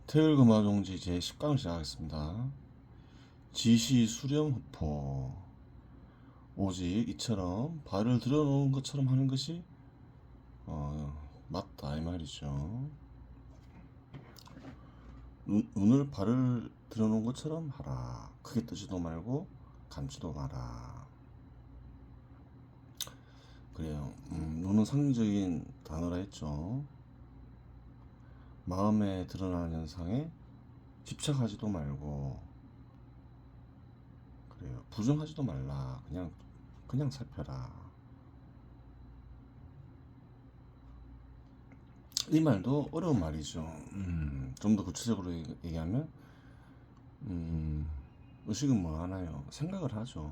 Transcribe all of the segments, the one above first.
태을금화종지 제10강을 시작하겠습니다. 지시 수렴 흡포. 오직 이처럼 발을 들어놓은 것처럼 하는 것이 맞다 이 말이죠. 눈을 발을 들어놓은 것처럼 하라. 크게 뜨지도 말고 감지도 마라. 그래요. 눈은 상징적인 단어라 했죠. 마음에 드러나는 현상에 집착하지도 말고, 그래요. 부정하지도 말라. 그냥 살펴라. 이 말도 어려운 말이죠. 좀 더 구체적으로 얘기하면, 의식은 뭐 하나요? 생각을 하죠.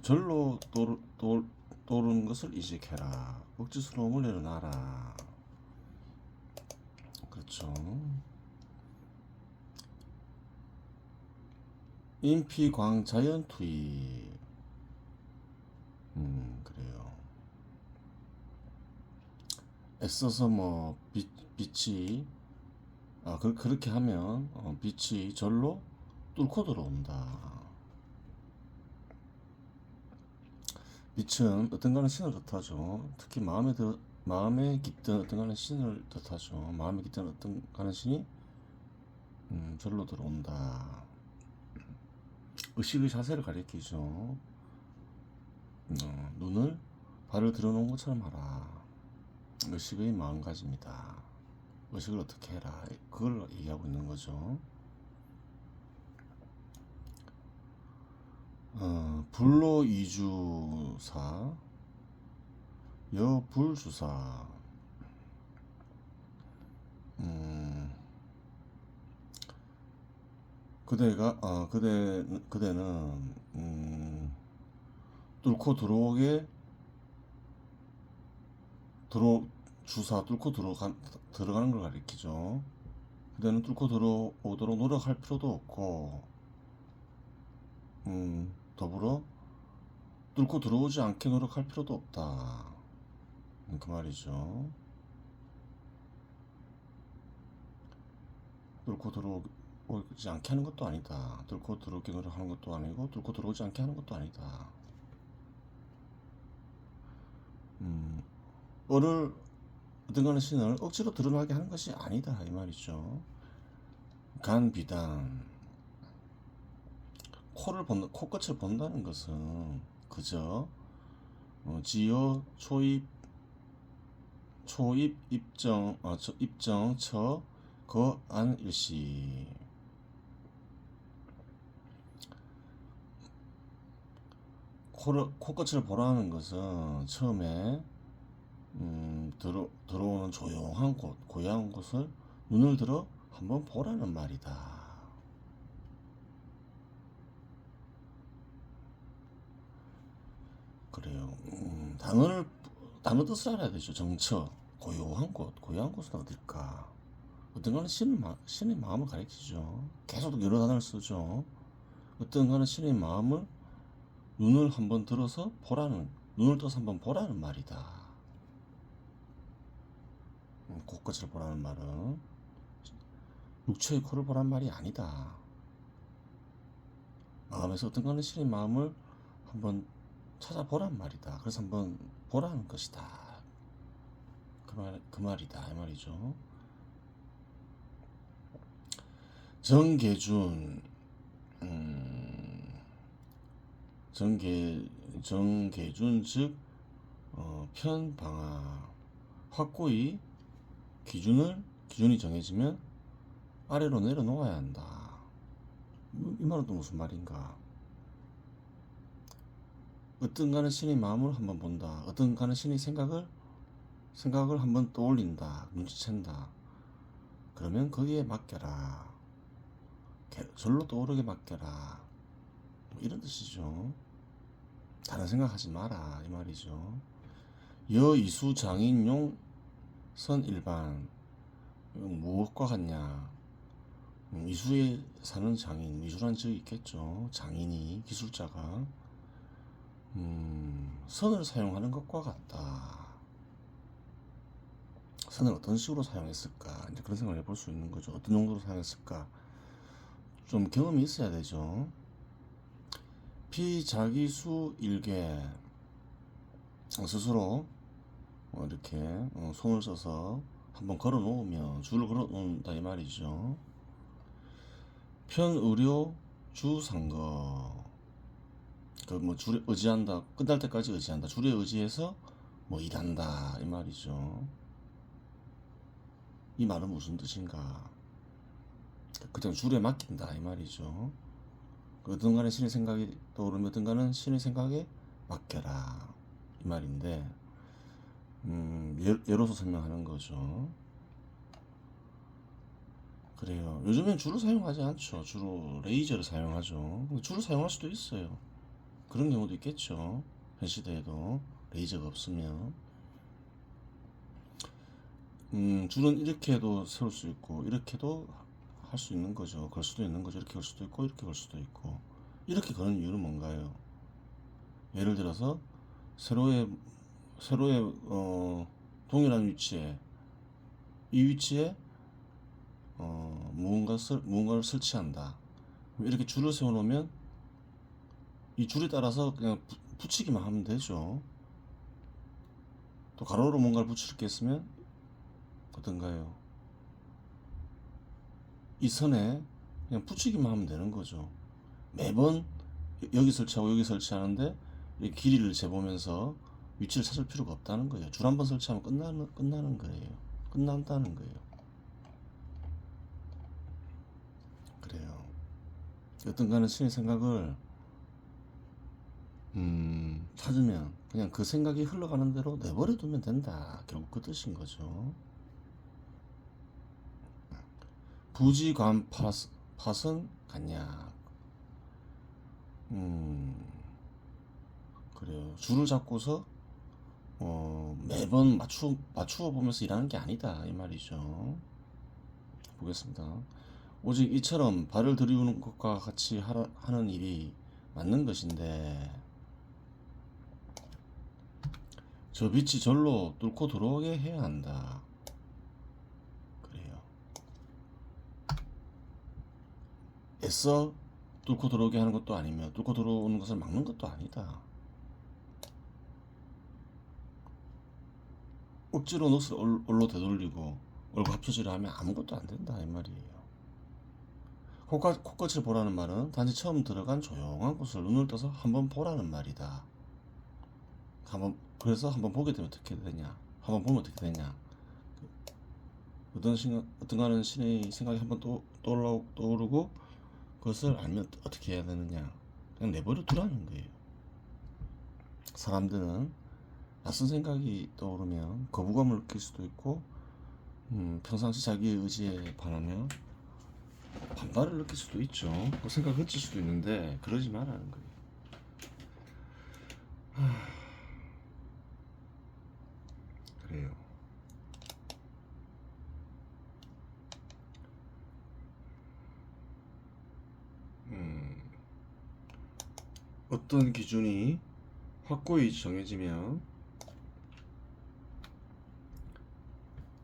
절로 떠오르는 것을 이직해라. 억지스러움을 내려놔라. 그렇죠. 인피광자연투의. 그래요. 애써서 뭐 빛이 그렇게 하면 빛이 절로 뚫고 들어온다. 빛은 어떤가는 신을 뜻하죠. 특히 마음에 깃든 어떤가는 신을 뜻하죠. 마음에 깃든 어떤가는 신이 절로 들어온다. 의식의 자세를 가리키죠. 눈을 발을 들어놓은 것처럼 하라. 의식의 마음가짐이다. 의식을 어떻게 해라. 그걸 얘기하고 있는 거죠. 불로이주사, 여불주사. 그대는 뚫고 들어오게 뚫고 들어가는 걸 가리키죠. 그대는 뚫고 들어오도록 노력할 필요도 없고, 더불어 뚫고 들어오지 않게 노력할 필요도 없다. 그 말이죠. 뚫고 들어오지 않게 하는 것도 아니다. 뚫고 들어오게 노력하는 것도 아니고, 뚫고 들어오지 않게 하는 것도 아니다. 어를 어떤가는 신을 억지로 드러나게 하는 것이 아니다 이 말이죠. 간비단. 코끝을 본다는 것은 그저 지어 초입 입정 처 거안 일시. 코끝을 보라는 것은 처음에 들어오는 조용한 곳, 고요한 곳을 눈을 들어 한번 보라는 말이다. 그래요. 단어 뜻을 알아야 되죠. 정처, 고요한 곳은 어딜까? 어떤 거는 신의 마음을 가리키죠. 계속 여러 단어를 쓰죠. 어떤 거는 신의 마음을 눈을 한번 들어서 눈을 떠서 한번 보라는 말이다. 코끝을 보라는 말은 육체의 코를 보라는 말이 아니다. 마음에서 어떤 거는 신의 마음을 한번 찾아보란 말이다. 그래서 한번 보라는 것이다. 그 말이다. 이 말이죠. 정계준, 정계준 즉 편방하. 확고히 기준이 정해지면 아래로 내려놓아야 한다. 이 말은 또 무슨 말인가? 어떤가는 신의 마음을 한번 본다. 어떤가는 신의 생각을 한번 떠올린다. 눈치챈다. 그러면 거기에 맡겨라. 절로 떠오르게 맡겨라. 뭐 이런 뜻이죠. 다른 생각하지 마라 이 말이죠. 여이수 장인용 선일반. 무엇과 같냐? 이수에 사는 장인, 이수란 적이 있겠죠. 장인이, 기술자가 선을 사용하는 것과 같다. 선을 어떤 식으로 사용했을까, 이제 그런 생각을 해볼 수 있는 거죠. 어떤 정도로 사용했을까. 좀 경험이 있어야 되죠. 피자기수 일개, 스스로 이렇게 손을 써서 한번 걸어 놓으면, 줄을 걸어 놓는다 이 말이죠. 편의료 주상거, 그 뭐 줄에 의지한다, 끝날 때까지 의지한다, 줄에 의지해서 뭐 일한다 이 말이죠. 이 말은 무슨 뜻인가? 그냥 줄에 맡긴다 이 말이죠. 어떤 간에 신의 생각이 떠오르면 어떤 간은 신의 생각에 맡겨라 이 말인데, 예로서 설명하는 거죠. 그래요. 요즘엔 줄을 사용하지 않죠. 주로 레이저를 사용하죠. 줄을 사용할 수도 있어요. 그런 경우도 있겠죠. 현 시대에도 레이저가 없으면. 줄은 이렇게도 세울 수 있고 이렇게도 할 수 있는 거죠. 걸 수도 있는 거죠. 이렇게 걸 수도 있고 이렇게 걸 수도 있고. 이렇게 거는 이유는 뭔가요? 예를 들어서 세로의 동일한 위치에, 이 위치에 무언가를 설치한다. 이렇게 줄을 세워놓으면 이 줄에 따라서 그냥 붙이기만 하면 되죠. 또 가로로 뭔가를 붙일 게 있으면 어떤가요? 이 선에 그냥 붙이기만 하면 되는 거죠. 매번 여기 설치하고 여기 설치하는데 이 길이를 재보면서 위치를 찾을 필요가 없다는 거예요. 줄 한 번 설치하면 끝나는 거예요. 끝난다는 거예요. 그래요. 어떤 가는 신의 생각을 찾으면 그냥 그 생각이 흘러가는 대로 내버려 두면 된다. 결국 그 뜻인 거죠. 부지관팟은 같냐? 그래요. 줄을 잡고서 매번 맞추어 보면서 일하는 게 아니다 이 말이죠. 보겠습니다. 오직 이처럼 발을 들이우는 것과 같이 하는 일이 맞는 것인데, 저 빛이 절로 뚫고 들어오게 해야 한다. 그래요. 애써 뚫고 들어오게 하는 것도 아니며 뚫고 들어오는 것을 막는 것도 아니다. 억지로 넋을 올로 되돌리고 얼굴 합쳐지려 하면 아무것도 안 된다 이 말이에요. 코끝을 보라는 말은 단지 처음 들어간 조용한 곳을 눈을 떠서 한번 보라는 말이다. 그래서 한번 보게 되면 어떻게 되냐? 한번 보면 어떻게 되냐? 어떤 가는 신의 생각이 한번 떠오르고 그것을 알면 어떻게 해야 되느냐? 그냥 내버려 두라는 거예요. 사람들은 낯선 생각이 떠오르면 거부감을 느낄 수도 있고, 평상시 자기의 의지에 반하며 반발을 느낄 수도 있죠. 그 생각을 흩칠 수도 있는데 그러지 말라는 거예요. 그래요. 어떤 기준이 확고히 정해지면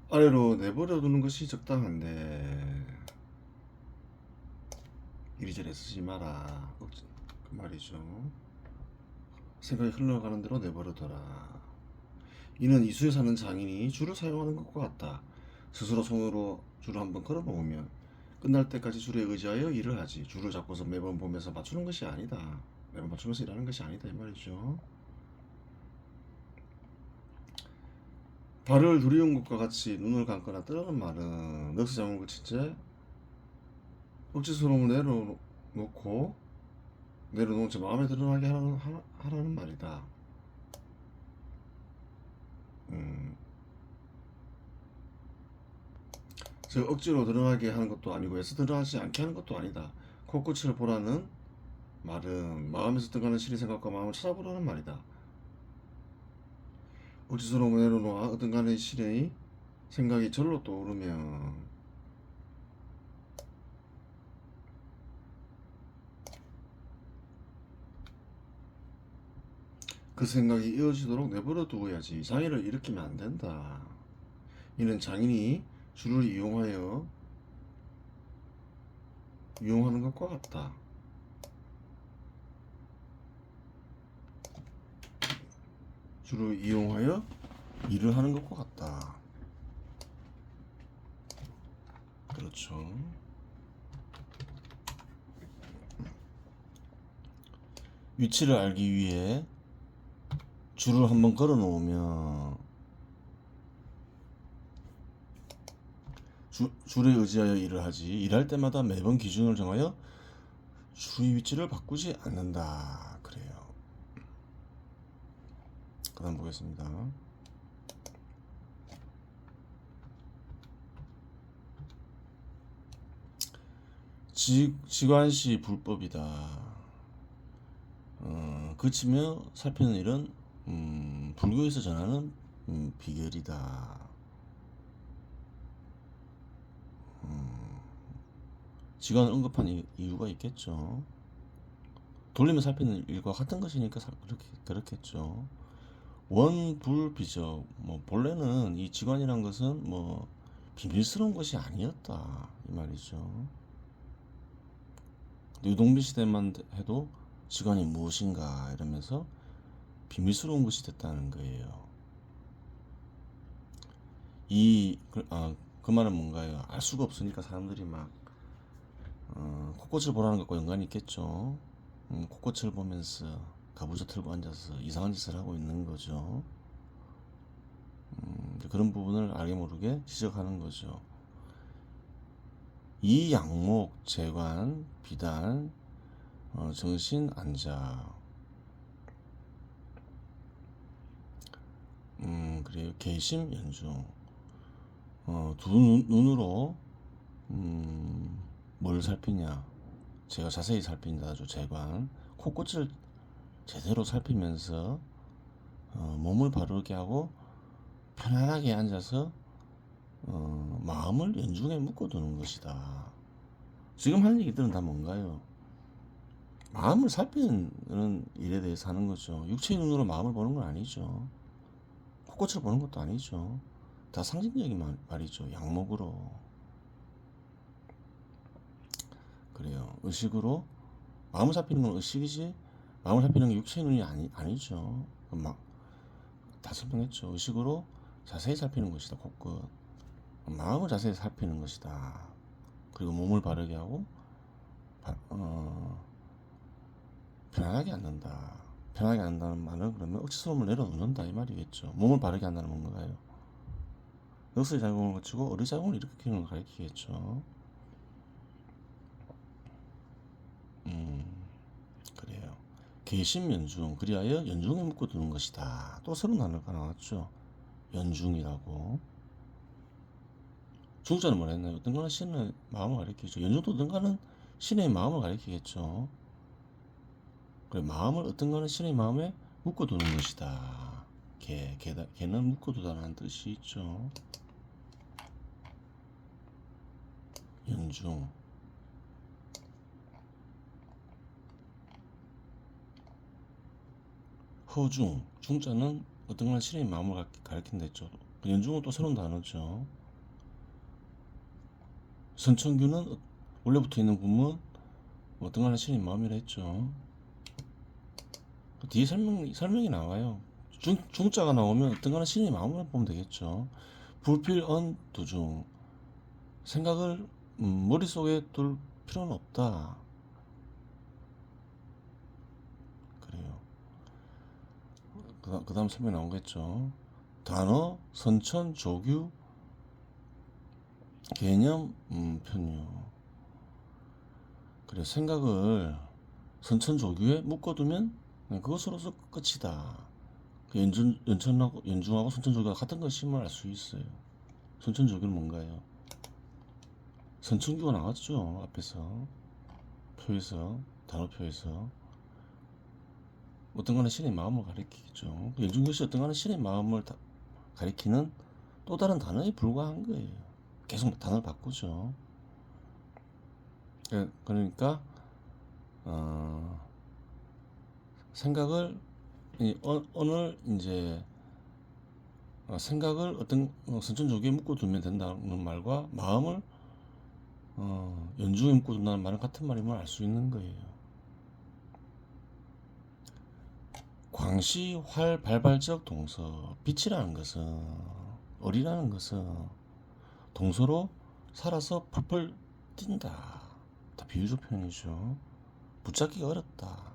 아래로 내버려 두는 것이 적당한데 이리저리 쓰지 마라 그 말이죠. 생각이 흘러가는 대로 내버려 둬라. 이는 이수에 사는 장인이 줄을 사용하는 것과 같다. 스스로 손으로 줄을 한번 걸어 놓으면 끝날 때까지 줄에 의지하여 일을 하지, 줄을 잡고서 매번 보면서 맞추는 것이 아니다. 매번 맞추면서 일하는 것이 아니다 이 말이죠. 발을 두리운 것과 같이 눈을 감거나 뜨라는 말은 넋을 잡은 걸 채 억지스러움을 내려놓은 채 마음에 드러나게 하라는 말이다. 즉 억지로 드러나게 하는 것도 아니고 애써 드러나지 않게 하는 것도 아니다. 코끝을 보라는 말은 마음에서 떠가는 신의 생각과 마음을 찾아보라는 말이다. 억지스러움을 내려놓아 어떤 간의 신의 생각이 절로 떠오르면 그 생각이 이어지도록 내버려 두어야지. 장애를 일으키면 안 된다. 이는 장인이 주를 이용하는 것과 같다. 주를 이용하여 일을 하는 것과 같다. 그렇죠. 위치를 알기 위해 줄을 한번 걸어 놓으면 줄에 의지하여 일을 하지, 일할 때마다 매번 기준을 정하여 줄의 위치를 바꾸지 않는다. 그래요. 그 다음 보겠습니다. 지관시 불법이다. 그치며 살피는 일은 불교에서 전하는 비결이다. 지관을 언급한 이유가 있겠죠. 돌리며 살피는 일과 같은 것이니까 그렇겠죠. 원불비적. 본래는 이 지관이란 것은 비밀스러운 것이 아니었다 이 말이죠. 유동빈 시대만 해도 지관이 무엇인가 이러면서 비밀스러운 것이 됐다는 거예요. 그 말은 뭔가요? 알 수가 없으니까 사람들이 막 코꽃을 보라는 것과 연관이 있겠죠. 코꽃을 보면서 가부좌 틀고 앉아서 이상한 짓을 하고 있는 거죠. 그런 부분을 알게 모르게 지적하는 거죠. 이 양목, 재관, 비단, 정신, 안자. 그래요. 개심, 연중. 두 눈으로 뭘 살피냐? 제가 자세히 살핀다죠. 재관. 코끝을 제대로 살피면서 몸을 바르게 하고 편안하게 앉아서 마음을 연중에 묶어두는 것이다. 지금 하는 얘기들은 다 뭔가요? 마음을 살피는 일에 대해서 하는 거죠. 육체의 눈으로 마음을 보는 건 아니죠. 코끝을 보는 것도 아니죠. 다 상징적인 말이죠. 양목으로. 그래요. 의식으로 마음을 살피는 건 의식이지, 마음을 살피는 게 육체의 눈이 아니죠. 다 설명했죠. 의식으로 자세히 살피는 것이다. 코끝. 마음을 자세히 살피는 것이다. 그리고 몸을 바르게 하고 편안하게 앉는다. 편하게 앉는다는 말은 그러면 억지스러움을 내려놓는다 이 말이겠죠. 몸을 바르게 한다는 건가요? 역사의 작용을 거치고 어리작용을 일으키는 걸 가리키겠죠. 그래요. 개심연중, 그리하여 연중에 묶어두는 것이다. 또 새로운 단어가 나왔죠. 연중이라고. 중자는 뭐라 했나요? 어떤 거는 신의 마음을 가리키죠. 연중도 어떤 거는 신의 마음을 가리키겠죠. 그래, 마음을 어떤 거는 신의 마음에 묶어두는 것이다. 개는 묶어두다라는 뜻이 있죠. 연중. 허중. 중자는 어떤 거는 신의 마음을 가리킨다 했죠. 연중은 또 새로운 단어죠. 선천규는 원래 붙어 있는 구문 어떤 거는 신의 마음이라 했죠. 뒤에 설명이 나와요. 중자가 나오면 어떤 거는 신의 마음을 보면 되겠죠. 불필언 두중. 생각을 머릿속에 둘 필요는 없다. 그래요. 그 다음 설명 나오겠죠. 단어, 선천, 조규, 개념, 편유. 그래, 생각을 선천, 조규에 묶어두면 그것으로서 끝이다. 연중하고 선천, 조규가 같은 것임을 알 수 있어요. 선천, 조규는 뭔가요? 선천규가 나왔죠. 앞에서 표에서, 단어표에서. 어떤 거는 신의 마음을 가리키죠. 연중교시 어떤 거는 신의 마음을 가리키는 또 다른 단어에 불과한 거예요. 계속 단어를 바꾸죠. 그러니까 생각을 오늘 이제 생각을 어떤 선천조기에 묶어두면 된다는 말과 마음을 연중에 묶어둔다는 말은 같은 말임을 알 수 있는 거예요. 광시 활 발발적 동서, 빛이라는 것은, 어리라는 것은 동서로 살아서 펄펄 뛴다. 다 비유적 표현이죠. 붙잡기가 어렵다.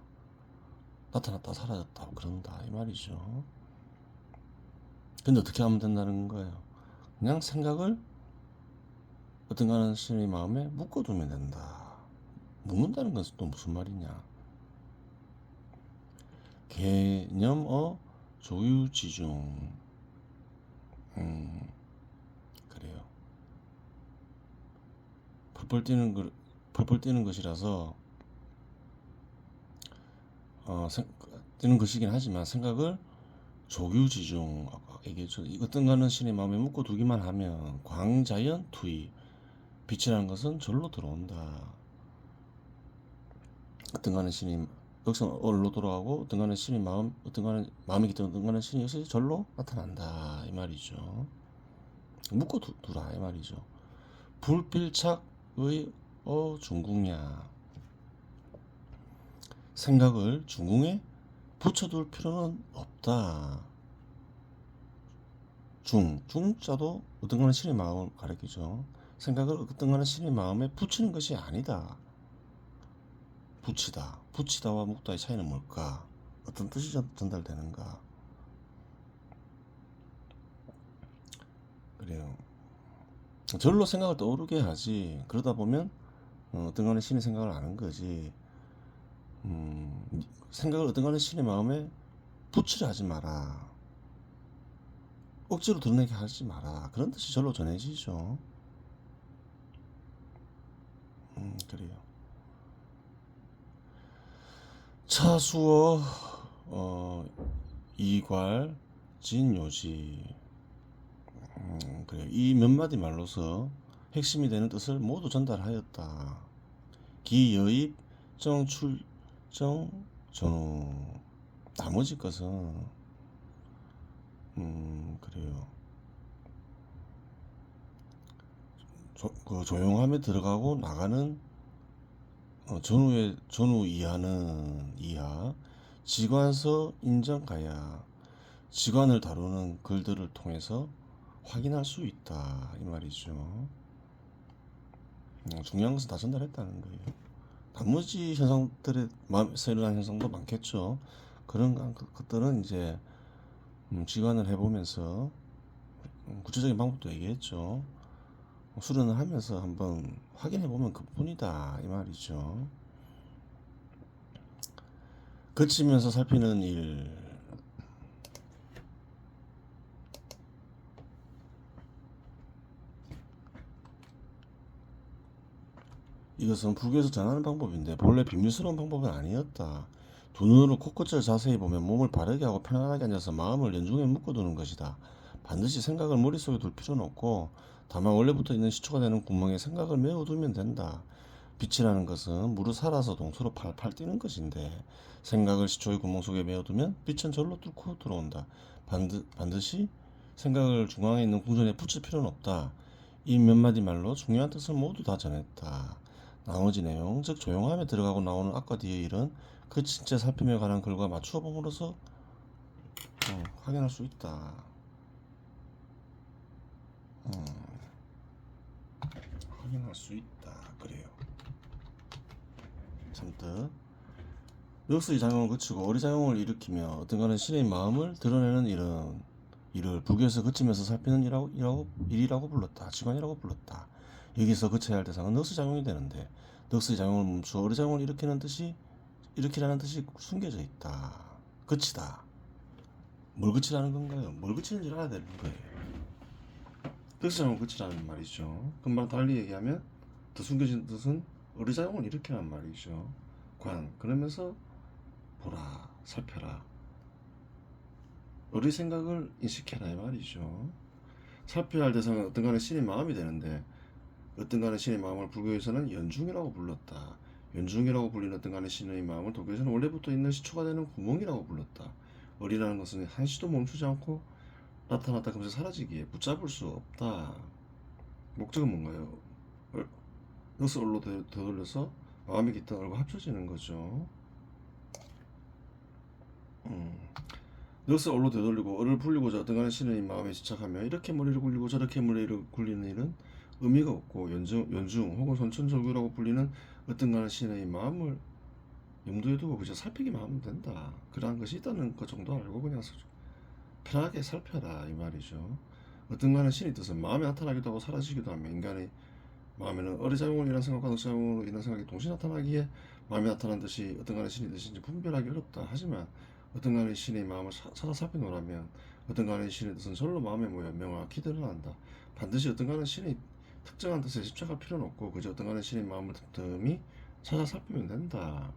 나타났다 사라졌다 그런다 이 말이죠. 근데 어떻게 하면 된다는 거예요? 그냥 생각을 어떤가는 신의 마음에 묶어두면 된다. 묶는다는 것은 또 무슨 말이냐? 개념의 조유지중. 그래요. 펄펄 뛰는 것이라서 뛰는 것이긴 하지만 생각을 조유지중 아까 얘기했죠. 어떤 거는 신의 마음에 묶어두기만 하면 광자연 투입 빛이라는 것은 절로 들어온다. 어떤 거는 신이 여기서 얼로 돌아가고 어떤 거는 신이 마음, 어떤 거는 마음이기 때문에 어떤 거는 신이 역시 절로 나타난다 이 말이죠. 묶어두라 이 말이죠. 불필착의 중궁야. 생각을 중궁에 붙여둘 필요는 없다. 중자도 어떤 거는 신의 마음을 가리키죠. 생각을 어떤 거는 신의 마음에 붙이는 것이 아니다. 붙이다와 묶다의 차이는 뭘까? 어떤 뜻이 전달되는가? 그래요. 절로 생각을 떠오르게 하지. 그러다 보면 어떤 거는 신의 생각을 아는 거지. 생각을 어떤 거는 신의 마음에 붙이려 하지 마라. 억지로 드러내게 하지 마라. 그런 뜻이 절로 전해지죠. 그래요. 차수어 이괄 진요지. 그래요. 이 몇 마디 말로서 핵심이 되는 뜻을 모두 전달하였다. 기여입 정출정 전후. 나머지 것은 그래요. 그 조용함에 들어가고 나가는 전후 이하는 이하 지관서 인정가야 지관을 다루는 글들을 통해서 확인할 수 있다 이 말이죠. 중요한 것은 다 전달했다는 거예요. 나머지 현상들의 마음에서 일어난 현상도 많겠죠. 그런 것들은 이제 지관을 해보면서 구체적인 방법도 얘기했죠. 수련을 하면서 한번 확인해보면 그뿐이다 이 말이죠. 거치면서 살피는 일. 이것은 불교에서 전하는 방법인데 본래 비밀스러운 방법은 아니었다. 두 눈으로 코끝을 자세히 보면 몸을 바르게 하고 편안하게 앉아서 마음을 연중에 묶어두는 것이다. 반드시 생각을 머릿속에 둘 필요는 없고 다만 원래부터 있는 시초가 되는 구멍에 생각을 메워두면 된다. 빛이라는 것은 물을 살아서 동서로 팔팔 뛰는 것인데 생각을 시초의 구멍 속에 메워두면 빛은 절로 뚫고 들어온다. 반드시 생각을 중앙에 있는 궁전에 붙일 필요는 없다. 이 몇 마디 말로 중요한 뜻을 모두 다 전했다. 나머지 내용, 즉 조용함에 들어가고 나오는 앞과 뒤의 일은 그 진짜 살핌에 관한 글과 맞추어 봄으로써 확인할 수 있다. 확인할 수 있다. 그래요. 참뜻. 역수의 작용을 거치고 어리작용을 일으키며 어떤가는 신의 마음을 드러내는 이를 불교에서 거치면서 살피는 일이라고 불렀다. 지관이라고 불렀다. 여기서 거쳐야 할 대상은 넉스작용이 되는데 넉스의 작용을 멈추어 어리작용을 일으키라는 뜻이 숨겨져 있다. 거치다. 뭘 거치라는 건가요? 뭘 거치는지 알아야 되는 거예요. 넉스작용을 거치라는 말이죠. 금방 달리 얘기하면 더 숨겨진 뜻은 어리작용을 일으키라는 말이죠. 그러면서 보라, 살펴라. 어리 생각을 인식해라 이 말이죠. 살펴야 할 대상은 어떤가는 신의 마음이 되는데 어떤가는 신의 마음을 불교에서는 연중이라고 불렀다. 연중이라고 불리는 어떤가는 신의 마음을 도교에서는 원래부터 있는 시초가 되는 구멍이라고 불렀다. 어리라는 것은 한시도 멈추지 않고 나타났다 금세 사라지기에 붙잡을 수 없다. 목적은 뭔가요? 넋을 얼로 되돌려서 마음이 깃든 얼과 합쳐지는 거죠. 넋을 얼로 되돌리고 얼을 불리고자 어떤 간에 신의 마음에 집착하며 이렇게 머리를 굴리고 저렇게 머리를 굴리는 일은 의미가 없고 연중 혹은 선천절규라고 불리는 어떤 간에 신의 마음을 염두에 두고 그저 살피기만 하면 된다. 그러한 것이 있다는 것 정도 알고 그냥 편하게 살펴라 이 말이죠. 어떤 간에 신의 뜻은 마음에 나타나기도 하고 사라지기도 하며 인간의 마음에는 어리작용을 인한 생각과 늑작용으로 인한 생각이 동시에 나타나기에 마음에 나타난 뜻이 어떤 간의 신의 뜻인지 분별하기 어렵다. 하지만 어떤 간의 신의 마음을 찾아 살펴놓으라면 어떤 간의 신의 뜻은 절로 마음에 모여 명확히 드러난다. 반드시 어떤 간의 신의 특정한 뜻에 집착할 필요는 없고 그저 어떤 간의 신의 마음을 틈틈이 찾아 살피면 된다.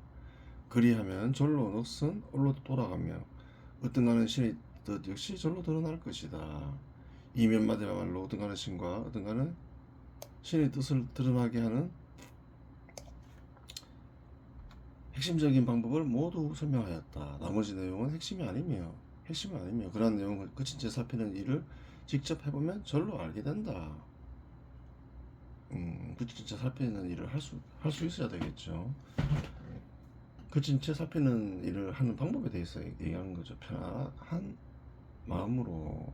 그리하면 절로 넋은 올로 돌아가며 어떤 간의 신의 뜻 역시 절로 드러날 것이다. 이 몇 마디야말로 어떤 간의 신과 어떤 간의 신의 뜻을 드러나게 하는 핵심적인 방법을 모두 설명하였다. 나머지 내용은 핵심이 아니며 그러한 내용을 그친 채 살피는 일을 직접 해보면 절로 알게 된다. 그친 채 살피는 일을 할 수 있어야 되겠죠. 그친 채 살피는 일을 하는 방법에 대해서 얘기하는 거죠. 편안한 마음으로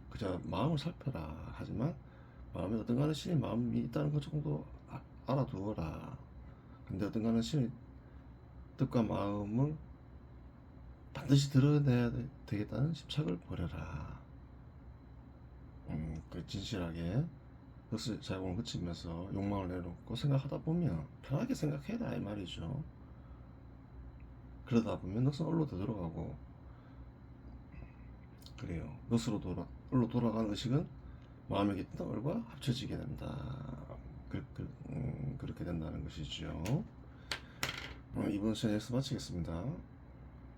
그저 마음을 살펴라. 하지만 마음에 어떤 가는 신의 마음이 있다는 것 정도 알아두어라. 근데 어떤 가는 신의 뜻과 마음을 반드시 드러내야 되겠다는 집착을 버려라. 그 진실하게 넋의 작용을 그치면서 욕망을 내놓고 생각하다 보면 편하게 생각해라 이 말이죠. 그러다 보면 넋은 얼로 되돌아가고 그래요. 얼로 돌아가는 의식은 마음의 깃든 얼과 합쳐지게 된다. 그렇게 된다는 것이죠. 이번 시간 여기서 마치겠습니다.